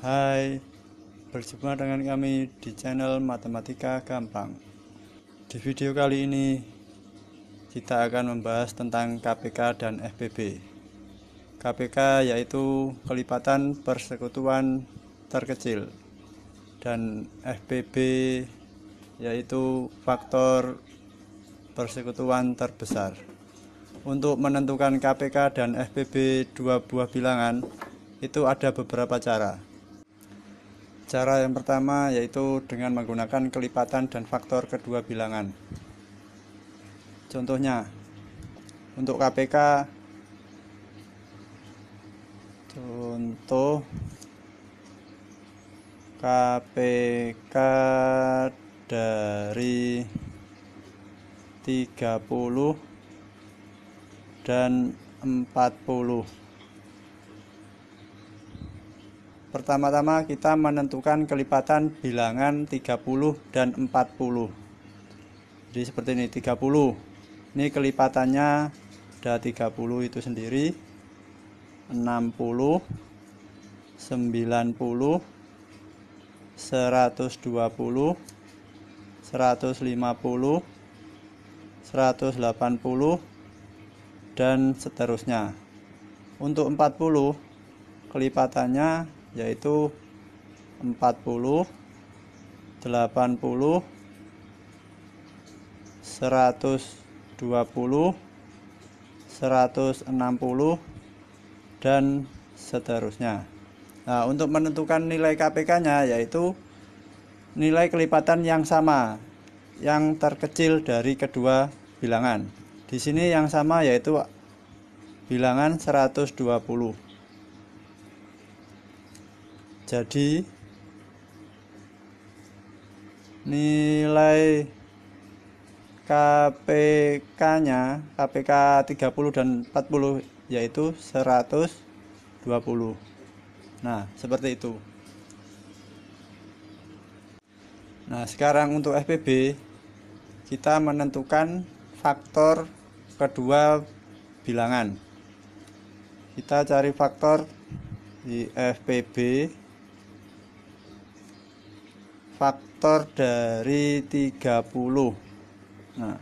Hai, berjumpa dengan kami di channel Matematika Gampang. Di video kali ini kita akan membahas tentang KPK dan FPB. KPK yaitu kelipatan persekutuan terkecil, dan FPB yaitu faktor persekutuan terbesar. Untuk menentukan KPK dan FPB dua buah bilangan itu ada beberapa cara. Cara yang pertama yaitu dengan menggunakan kelipatan dan faktor kedua bilangan. Contohnya, untuk KPK, contoh KPK dari 30 dan 40. Pertama-tama kita menentukan kelipatan bilangan 30 dan 40. Jadi seperti ini, 30. Ini kelipatannya ada 30 itu sendiri, 60, 90, 120, 150, 180, dan seterusnya. Untuk 40, kelipatannya yaitu 40, 80, 120, 160, dan seterusnya. Nah, untuk menentukan nilai KPK-nya yaitu nilai kelipatan yang sama, yang terkecil dari kedua bilangan. Di sini yang sama yaitu bilangan 120. Jadi nilai KPK-nya, KPK 30 dan 40 yaitu 120. Nah, seperti itu. Nah, sekarang untuk FPB kita menentukan faktor kedua bilangan. Kita cari faktor di FPB. Faktor dari 30. Nah,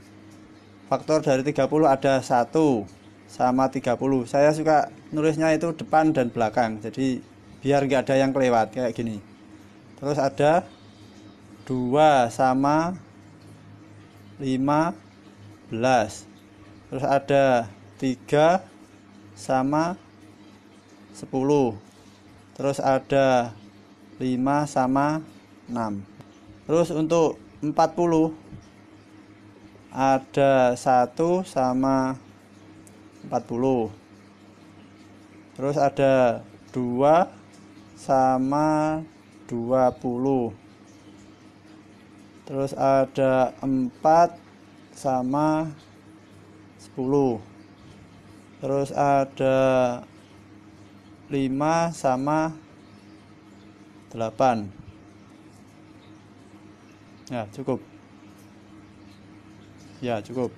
faktor dari 30 ada 1 sama 30. Saya suka nulisnya itu depan dan belakang, jadi biar nggak ada yang kelewat kayak gini. Terus ada 2 sama 15. Terus ada 3 sama 10. Terus ada 5 sama 6. Terus untuk 40 ada 1 sama 40. Terus ada 2 sama 20. Terus ada 4 sama 10. Terus ada 5 sama 8. Ya, cukup. Ya, cukup.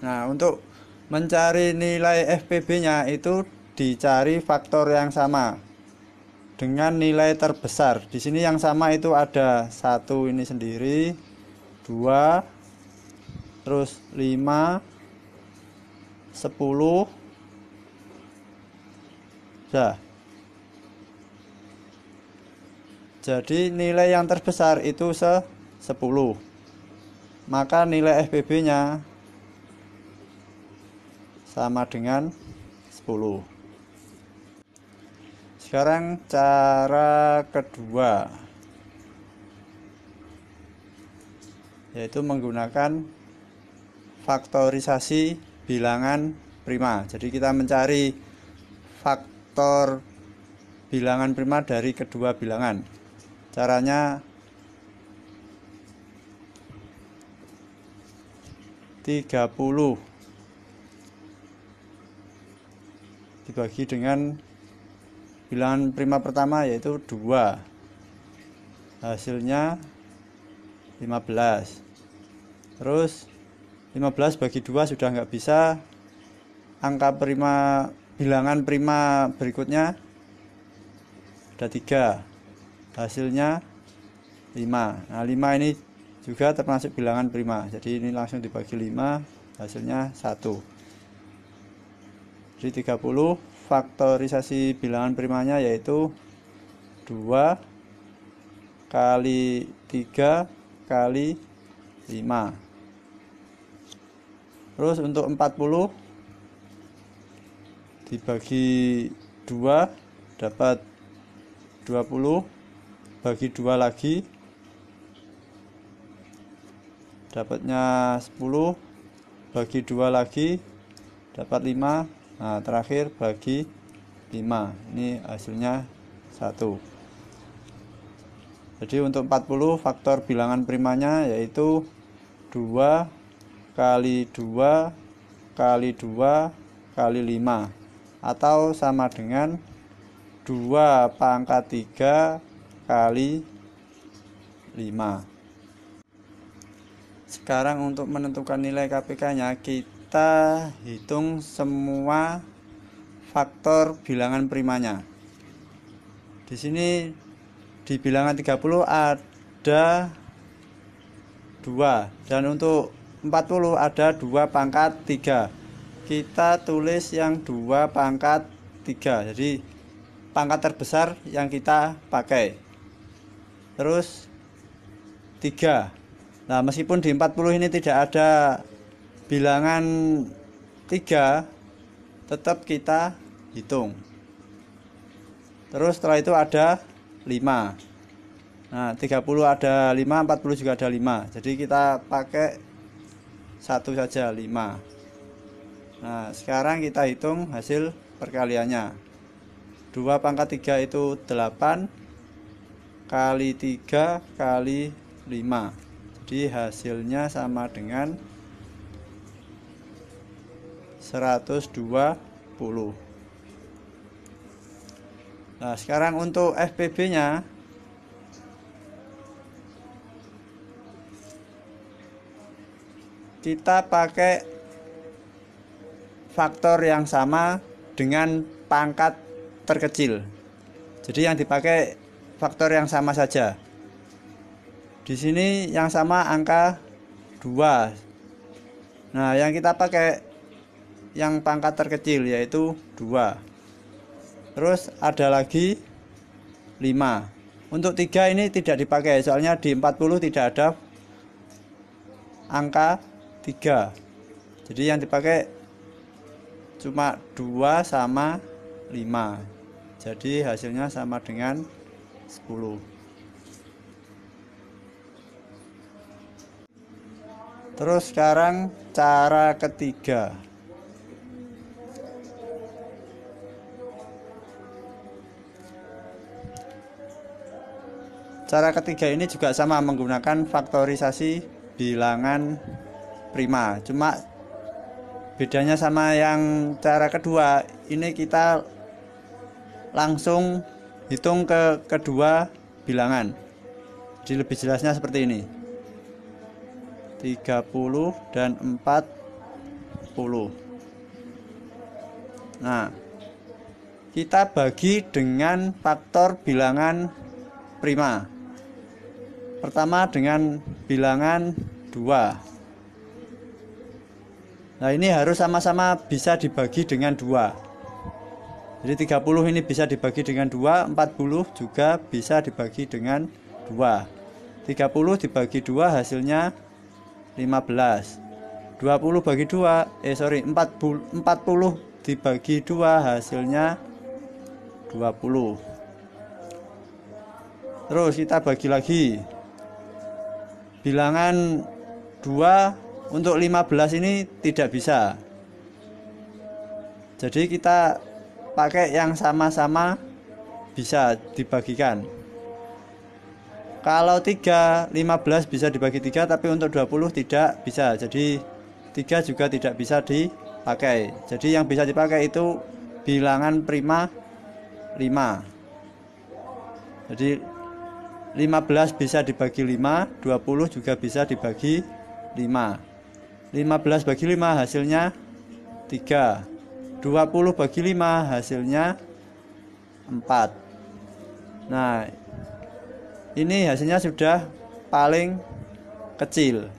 Nah, untuk mencari nilai FPB-nya itu dicari faktor yang sama dengan nilai terbesar. Di sini yang sama itu ada 1 ini sendiri, 2, terus 5, 10. Sudah. Jadi nilai yang terbesar itu 10. Maka nilai FPB-nya sama dengan 10. Sekarang cara kedua, yaitu menggunakan faktorisasi bilangan prima. Jadi kita mencari faktor bilangan prima dari kedua bilangan. Caranya 30 dibagi dengan bilangan prima pertama yaitu 2. Hasilnya 15. Terus 15 bagi 2 sudah nggak bisa. Angka prima, bilangan prima berikutnya ada 3, hasilnya 5. Nah 5 ini juga termasuk bilangan prima, jadi ini langsung dibagi 5, hasilnya 1. Jadi 30 faktorisasi bilangan primanya yaitu 2 kali 3 kali 5. Terus untuk 40 dibagi 2 dapat 20, bagi 2 lagi dapatnya 10, bagi 2 lagi dapat 5. Nah terakhir bagi 5, ini hasilnya 1. Jadi untuk 40 faktor bilangan primanya yaitu 2 kali 2 kali 2 kali 5, atau sama dengan 2 pangkat 3 kali 5. Sekarang untuk menentukan nilai KPK nya kita hitung semua faktor bilangan primanya. Di sini di bilangan 30 ada 2, dan untuk 40 ada 2 pangkat 3. Kita tulis yang 2 pangkat 3, jadi pangkat terbesar yang kita pakai. Terus 3. Nah meskipun di 40 ini tidak ada bilangan 3, tetap kita hitung. Terus setelah itu ada 5. Nah 30 ada 5, 40 juga ada 5, jadi kita pakai 1 saja, 5. Nah sekarang kita hitung hasil perkaliannya. 2 pangkat 3 itu 8 kali 3 kali 5, jadi hasilnya sama dengan 120. Nah sekarang untuk FPB nya kita pakai faktor yang sama dengan pangkat terkecil, jadi yang dipakai faktor yang sama saja. Di sini yang sama angka 2. Nah yang kita pakai yang pangkat terkecil yaitu 2. Terus ada lagi 5. Untuk 3 ini tidak dipakai, soalnya di 40 tidak ada angka 3, jadi yang dipakai cuma 2 sama 5, jadi hasilnya sama dengan 10. Terus sekarang cara ketiga. Cara ketiga ini juga sama, menggunakan faktorisasi bilangan prima. Cuma bedanya sama yang cara kedua, ini kita langsung hitung ke kedua bilangan. Jadi lebih jelasnya seperti ini. 30 dan 40. Nah, kita bagi dengan faktor bilangan prima. Pertama dengan bilangan 2. Nah, ini harus sama-sama bisa dibagi dengan 2. Jadi 30 ini bisa dibagi dengan 2, 40 juga bisa dibagi dengan 2. 30 dibagi 2 hasilnya 15. 20 bagi 2, 40 dibagi 2 hasilnya 20. Terus kita bagi lagi. Bilangan 2 untuk 15 ini tidak bisa. Jadi kita pakai yang sama-sama bisa dibagikan. Kalau 3, 15 bisa dibagi 3, tapi untuk 20 tidak bisa. Jadi 3 juga tidak bisa dipakai. Jadi yang bisa dipakai itu bilangan prima 5. Jadi 15 bisa dibagi 5, 20 juga bisa dibagi 5. 15 bagi 5 hasilnya 3. 20 bagi 5 hasilnya 4. Nah, ini hasilnya sudah paling kecil.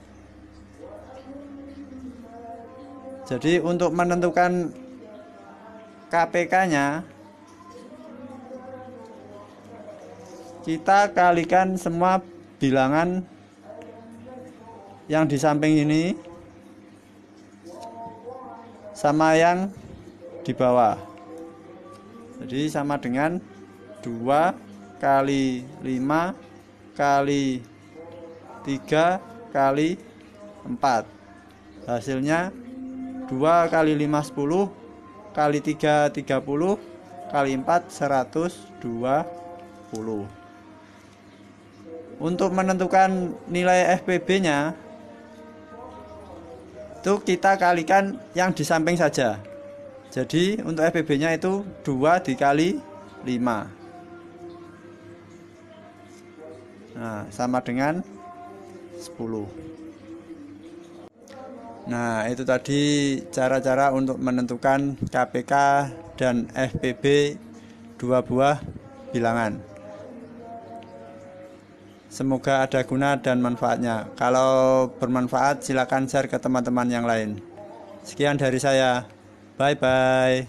Jadi untuk menentukan KPK-nya, kita kalikan semua bilangan yang di samping ini sama yang di bawah. Jadi sama dengan 2 kali 5 kali 3 kali 4. Hasilnya 2 kali 5 10 kali 3 30 kali 4 120. Untuk menentukan nilai FPB nya itu kita kalikan yang di samping saja. Jadi untuk FPB nya itu 2 dikali 5. Nah, sama dengan 10. Nah, itu tadi cara-cara untuk menentukan KPK dan FPB dua buah bilangan. Semoga ada guna dan manfaatnya. Kalau bermanfaat silakan share ke teman-teman yang lain. Sekian dari saya. Bye bye.